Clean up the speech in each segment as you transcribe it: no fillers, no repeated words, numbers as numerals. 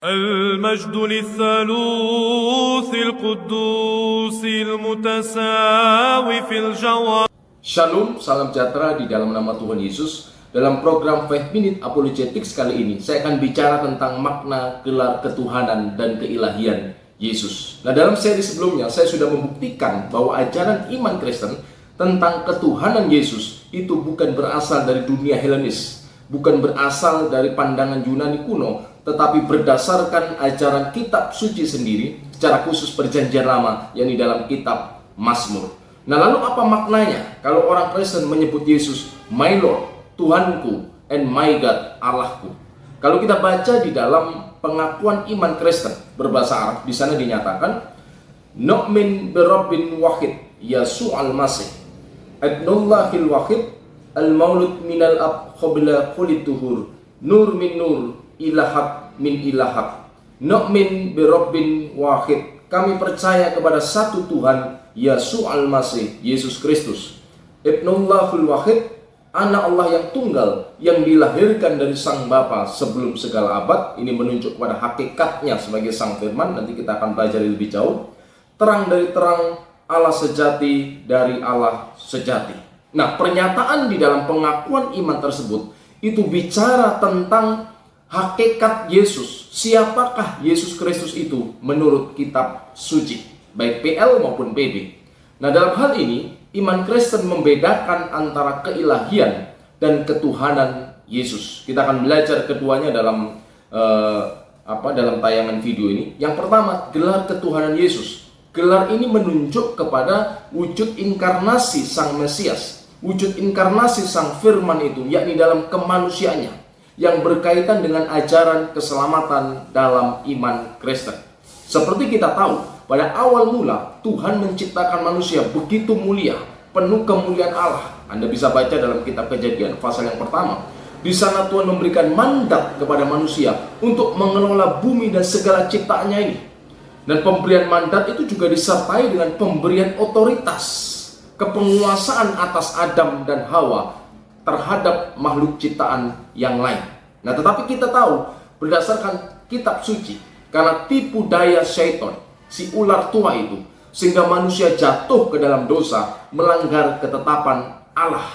المجد للثالوث القدوس المتساوي في الجوهر. Shalom, salam sejahtera di dalam nama Tuhan Yesus. Dalam program 5 Minute Apologetics kali ini, saya akan bicara tentang makna gelar ketuhanan dan keilahian Yesus. Nah, dalam seri sebelumnya, saya sudah membuktikan bahwa ajaran iman Kristen tentang ketuhanan Yesus itu bukan berasal dari dunia Helenis, bukan berasal dari pandangan Yunani kuno, tetapi berdasarkan ajaran kitab suci sendiri, secara khusus perjanjian lama, yakni dalam kitab Mazmur. Nah, lalu apa maknanya kalau orang Kristen menyebut Yesus My Lord, Tuhanku, and my God, Allahku? Kalau kita baca di dalam pengakuan iman Kristen berbahasa Arab, di sana dinyatakan Nu'min birabbin wahid Yasu'al al-Masih Adnullahil wahid Al-maulud minal ab qabla khulit tuhur Nur min nur ilahak min ilahak. Nu'min birabbin wahid, kami percaya kepada satu Tuhan, Yasu'al al-Masih, Yesus Kristus. Ibnullahul wahid, anak Allah yang tunggal, yang dilahirkan dari sang Bapa sebelum segala abad. Ini menunjuk kepada hakikatnya sebagai sang firman. Nanti kita akan belajar lebih jauh. Terang dari terang, Allah sejati dari Allah sejati. Nah, pernyataan di dalam pengakuan iman tersebut itu bicara tentang hakikat Yesus. Siapakah Yesus Kristus itu menurut kitab suci, baik PL maupun PB. Nah, dalam hal ini iman Kristen membedakan antara keilahian dan ketuhanan Yesus. Kita akan belajar keduanya dalam dalam tayangan video ini. Yang pertama, gelar ketuhanan Yesus. Gelar ini menunjuk kepada wujud inkarnasi sang Mesias, wujud inkarnasi sang firman itu, yakni dalam kemanusiaannya, yang berkaitan dengan ajaran keselamatan dalam iman Kristen. Seperti kita tahu, pada awal mula Tuhan menciptakan manusia begitu mulia, penuh kemuliaan Allah. Anda bisa baca dalam kitab Kejadian pasal yang pertama. Di sana Tuhan memberikan mandat kepada manusia untuk mengelola bumi dan segala ciptaannya ini. Dan pemberian mandat itu juga disertai dengan pemberian otoritas, kepenguasaan atas Adam dan Hawa terhadap makhluk ciptaan yang lain. Nah, tetapi kita tahu berdasarkan kitab suci, karena tipu daya syaitan, si ular tua itu, sehingga manusia jatuh ke dalam dosa, melanggar ketetapan Allah.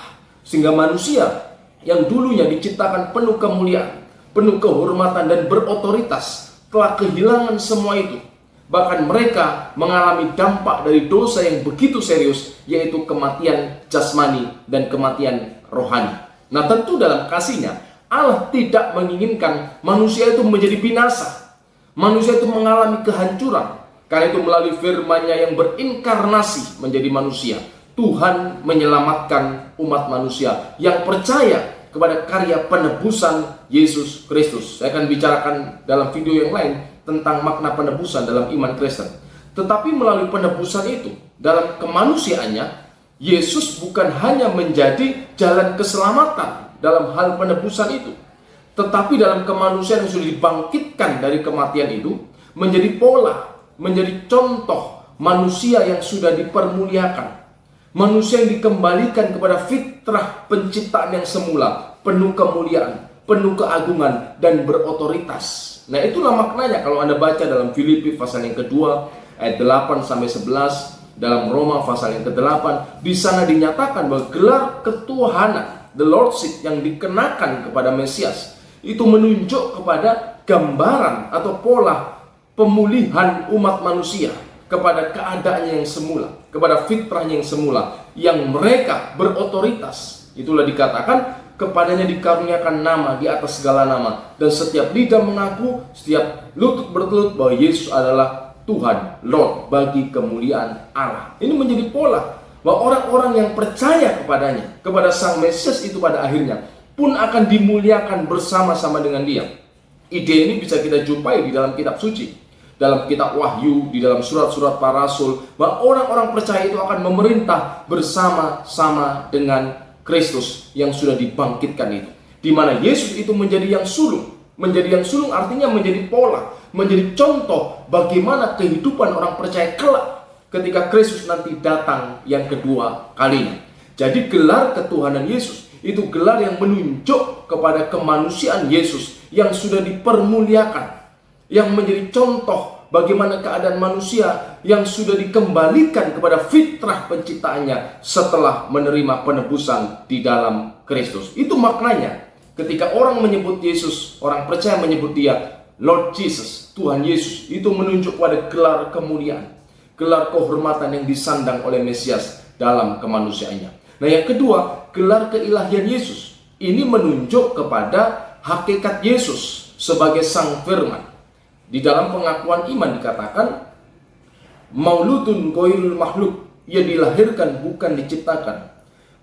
Sehingga manusia yang dulunya diciptakan penuh kemuliaan, penuh kehormatan dan berotoritas, telah kehilangan semua itu. Bahkan mereka mengalami dampak dari dosa yang begitu serius, yaitu kematian jasmani dan kematian rohani. Nah, tentu dalam kasihnya Allah tidak menginginkan manusia itu menjadi binasa, manusia itu mengalami kehancuran. Karena itu melalui firman-Nya yang berinkarnasi menjadi manusia, Tuhan menyelamatkan umat manusia yang percaya kepada karya penebusan Yesus Kristus. Saya akan bicarakan dalam video yang lain tentang makna penebusan dalam iman Kristen. Tetapi melalui penebusan itu, dalam kemanusiaannya, Yesus bukan hanya menjadi jalan keselamatan dalam hal penebusan itu, tetapi dalam kemanusiaan yang sudah dibangkitkan dari kematian itu, menjadi pola, menjadi contoh manusia yang sudah dipermuliakan, manusia yang dikembalikan kepada fitrah penciptaan yang semula, penuh kemuliaan, penuh keagungan, dan berotoritas. Nah, itulah maknanya kalau Anda baca dalam Filipi pasal yang kedua ayat 8-11, dalam Roma pasal yang ke-8, di sana dinyatakan bahwa gelar ketuhanan, the Lordship, yang dikenakan kepada Mesias itu menunjuk kepada gambaran atau pola pemulihan umat manusia kepada keadaannya yang semula, kepada fitrahnya yang semula, yang mereka berotoritas. Itulah dikatakan kepadanya dikaruniakan nama di atas segala nama, dan setiap lidah mengaku, setiap lutut bertelut bahwa Yesus adalah Tuhan, Lord, bagi kemuliaan Allah. Ini menjadi pola bahwa orang-orang yang percaya kepadanya, kepada sang Mesias itu pada akhirnya pun akan dimuliakan bersama-sama dengan Dia. Ide ini bisa kita jumpai di dalam kitab suci, dalam kitab Wahyu, di dalam surat-surat para rasul, bahwa orang-orang percaya itu akan memerintah bersama-sama dengan Kristus yang sudah dibangkitkan itu, di mana Yesus itu menjadi yang sulung. Menjadi yang sulung artinya menjadi pola, menjadi contoh bagaimana kehidupan orang percaya kelak ketika Kristus nanti datang yang kedua kalinya. Jadi gelar ketuhanan Yesus itu gelar yang menunjuk kepada kemanusiaan Yesus yang sudah dipermuliakan, yang menjadi contoh bagaimana keadaan manusia yang sudah dikembalikan kepada fitrah penciptaannya setelah menerima penebusan di dalam Kristus. Itu maknanya ketika orang menyebut Yesus, orang percaya menyebut dia Lord Jesus, Tuhan Yesus, itu menunjuk pada gelar kemuliaan, gelar kehormatan yang disandang oleh Mesias dalam kemanusiaannya. Nah, yang kedua, gelar keilahian Yesus. Ini menunjuk kepada hakikat Yesus sebagai Sang Firman. Di dalam pengakuan iman dikatakan, Mauludun ghairul makhluk, ia dilahirkan bukan diciptakan.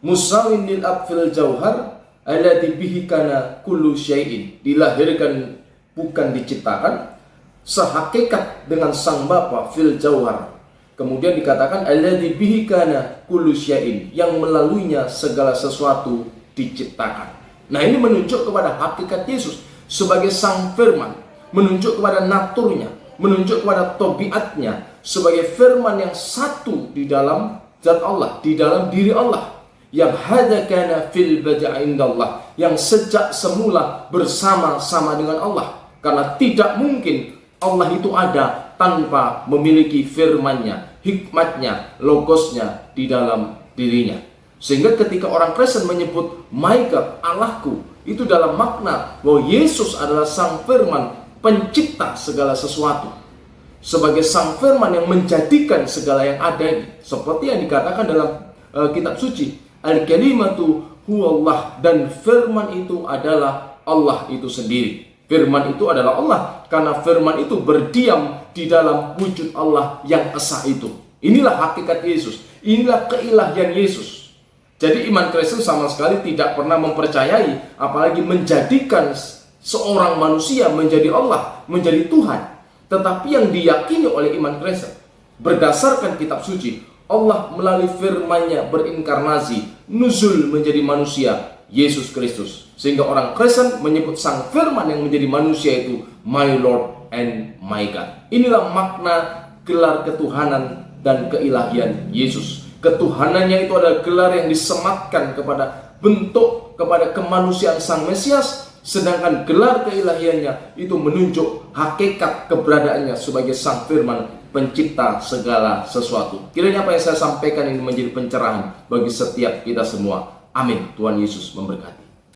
Musawin lil ab fil jauhar, alladzi bihi kana kullu syai'in, dilahirkan bukan diciptakan, sehakikat dengan Sang Bapa fil jauhar. Kemudian dikatakan alladzi bihi kana kullu syai'in, yang melaluinya segala sesuatu diciptakan. Nah, ini menunjuk kepada hakikat Yesus sebagai Sang Firman, menunjuk kepada naturnya, menunjuk kepada tabiatnya sebagai firman yang satu di dalam zat Allah, di dalam diri Allah, yang hadza kana fil bada'i indallah, yang sejak semula bersama-sama dengan Allah. Karena tidak mungkin Allah itu ada tanpa memiliki firman-Nya, hikmatnya, logosnya di dalam dirinya. Sehingga ketika orang Kristen menyebut my God, Allahku, itu dalam makna bahwa Yesus adalah Sang Firman, pencipta segala sesuatu, sebagai Sang Firman yang menjadikan segala yang ada ini. Seperti yang dikatakan dalam kitab suci, Al-Kalimatu huwallah, dan firman itu adalah Allah itu sendiri. Firman itu adalah Allah, karena firman itu berdiam di dalam wujud Allah yang esa itu. Inilah hakikat Yesus, inilah keilahian Yesus. Jadi iman Kristen sama sekali tidak pernah mempercayai, apalagi menjadikan seorang manusia menjadi Allah, menjadi Tuhan. Tetapi yang diyakini oleh iman Kristen, berdasarkan kitab suci, Allah melalui firman-Nya berinkarnasi, nuzul menjadi manusia, Yesus Kristus. Sehingga orang Kristen menyebut Sang Firman yang menjadi manusia itu my Lord and my God. Inilah makna gelar ketuhanan dan keilahian Yesus. Ketuhanannya itu adalah gelar yang disematkan kepada bentuk, kepada kemanusiaan Sang Mesias. Sedangkan gelar keilahiannya itu menunjuk hakikat keberadaannya sebagai Sang Firman, pencipta segala sesuatu. Kiranya apa yang saya sampaikan ini menjadi pencerahan bagi setiap kita semua. Amin. Tuhan Yesus memberkati.